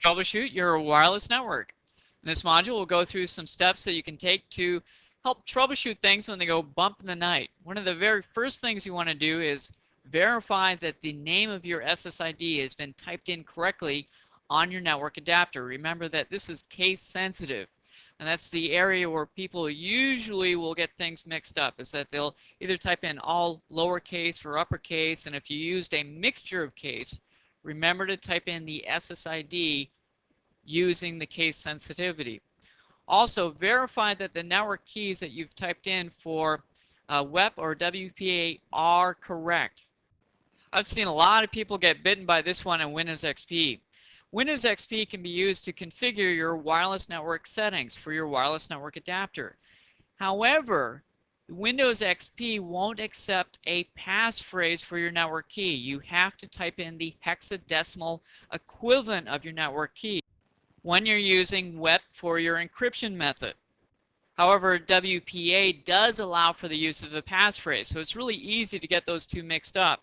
Troubleshoot your wireless network. In this module, we'll go through some steps that you can take to help troubleshoot things when they go bump in the night. One of the very first things you want to do is verify that the name of your SSID has been typed in correctly on your network adapter. Remember that this is case sensitive, and that's the area where people usually will get things mixed up, is that they'll either type in all lowercase or uppercase, and if you used a mixture of case, remember to type in the SSID using the case sensitivity. Also, verify that the network keys that you've typed in for WEP or WPA are correct. I've seen a lot of people get bitten by this one in Windows XP. Windows XP can be used to configure your wireless network settings for your wireless network adapter. However, Windows XP won't accept a passphrase for your network key. You have to type in the hexadecimal equivalent of your network key when you're using WEP for your encryption method. However, WPA does allow for the use of a passphrase, so it's really easy to get those two mixed up.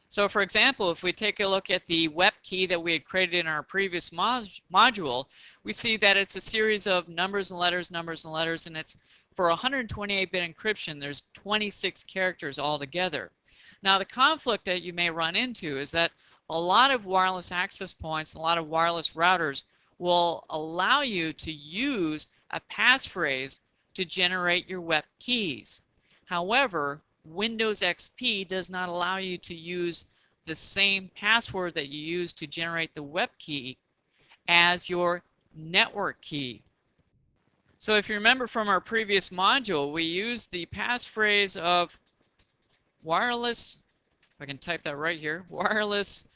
So for example, if we take a look at the WEP key that we had created in our previous module, we see that it's a series of numbers and letters, and it's for 128-bit encryption, there's 26 characters altogether. Now the conflict that you may run into is that a lot of wireless access points, a lot of wireless routers will allow you to use a passphrase to generate your WEP keys. However, Windows XP does not allow you to use the same password that you use to generate the WEP key as your network key. So if you remember from our previous module, we used the passphrase of wireless, if I can type that right here, wireless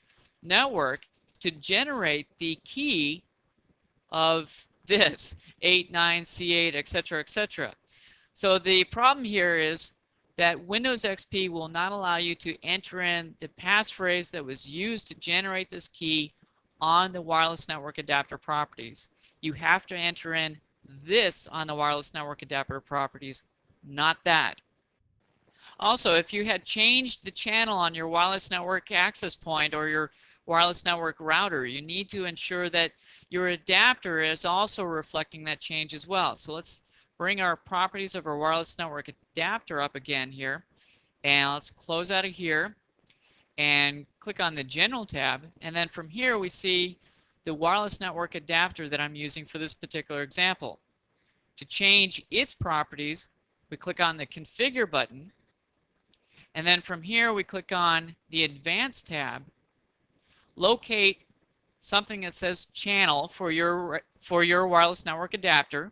network to generate the key of this 89C8, etc., etc. So the problem here is that Windows XP will not allow you to enter in the passphrase that was used to generate this key on the wireless network adapter properties. You have to enter in this on the wireless network adapter properties, not that. Also, if you had changed the channel on your wireless network access point or your wireless network router, you need to ensure that your adapter is also reflecting that change as well. So let's bring our properties of our wireless network adapter up again here, and let's close out of here and click on the General tab, and then from here we see the wireless network adapter that I'm using for this particular example. To change its properties, we click on the Configure button, and then from here we click on the Advanced tab, locate something that says Channel for your wireless network adapter.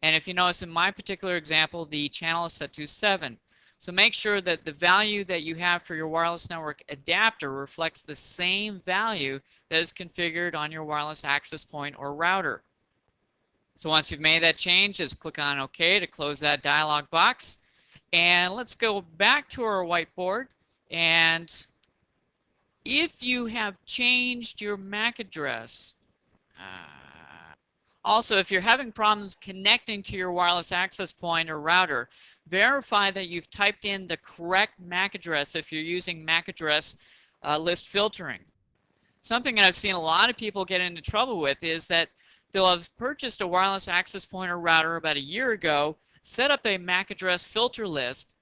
And if you notice in my particular example, the channel is set to 7. So make sure that the value that you have for your wireless network adapter reflects the same value that is configured on your wireless access point or router. So once you've made that change, just click on OK to close that dialog box. And let's go back to our whiteboard. And if you have changed your MAC address, also, if you're having problems connecting to your wireless access point or router, verify that you've typed in the correct MAC address if you're using MAC address list filtering. Something that I've seen a lot of people get into trouble with is that they'll have purchased a wireless access point or router about a year ago, set up a MAC address filter list,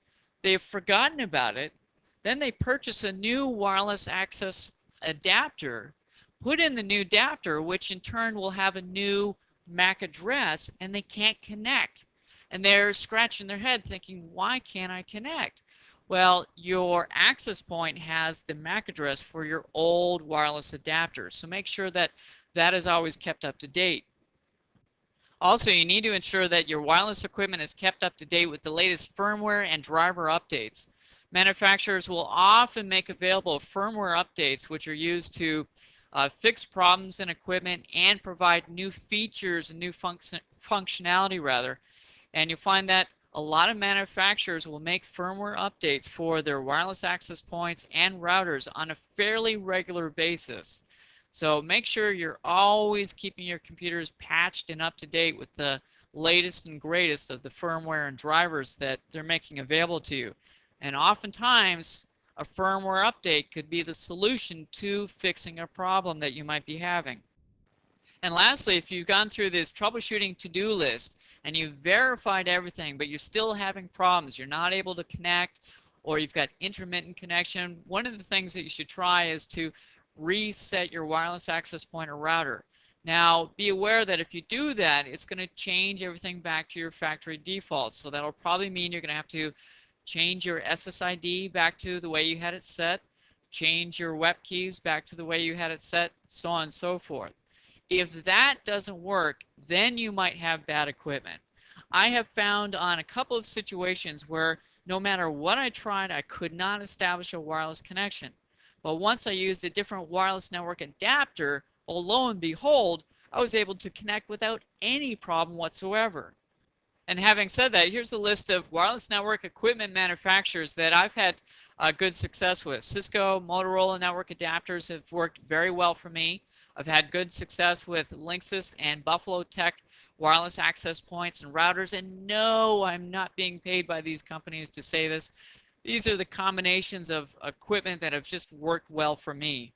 they've forgotten about it, then they purchase a new wireless access adapter, put in the new adapter, which in turn will have a new MAC address, and they can't connect. And they're scratching their head thinking, why can't I connect? Well, your access point has the MAC address for your old wireless adapter. So make sure that that is always kept up to date. Also, you need to ensure that your wireless equipment is kept up to date with the latest firmware and driver updates. Manufacturers will often make available firmware updates which are used to fix problems in equipment and provide new features and new functionality rather. And you'll find that a lot of manufacturers will make firmware updates for their wireless access points and routers on a fairly regular basis. So make sure you're always keeping your computers patched and up to date with the latest and greatest of the firmware and drivers that they're making available to you. And oftentimes, A firmware update could be the solution to fixing a problem that you might be having. And lastly, if you've gone through this troubleshooting to-do list and you've verified everything, but you're still having problems, you're not able to connect, or you've got intermittent connection, one of the things that you should try is to reset your wireless access point or router. Now, be aware that if you do that, it's going to change everything back to your factory defaults. So that'll probably mean you're going to have to change your SSID back to the way you had it set, change your WEP keys back to the way you had it set, so on and so forth. If that doesn't work, then you might have bad equipment. I have found on a couple of situations where no matter what I tried, I could not establish a wireless connection. But once I used a different wireless network adapter, well, lo and behold, I was able to connect without any problem whatsoever. And having said that, here's a list of wireless network equipment manufacturers that I've had good success with. Cisco, Motorola network adapters have worked very well for me. I've had good success with Linksys and Buffalo Tech wireless access points and routers. And no, I'm not being paid by these companies to say this. These are the combinations of equipment that have just worked well for me.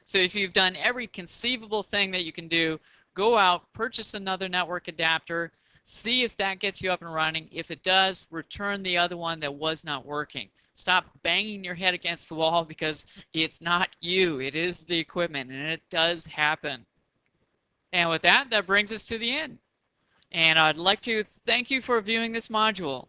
So if you've done every conceivable thing that you can do, go out, purchase another network adapter, see if that gets you up and running. If it does, return the other one that was not working. Stop banging your head against the wall because it's not you. It is the equipment, and it does happen. And with that, that brings us to the end. And I'd like to thank you for viewing this module.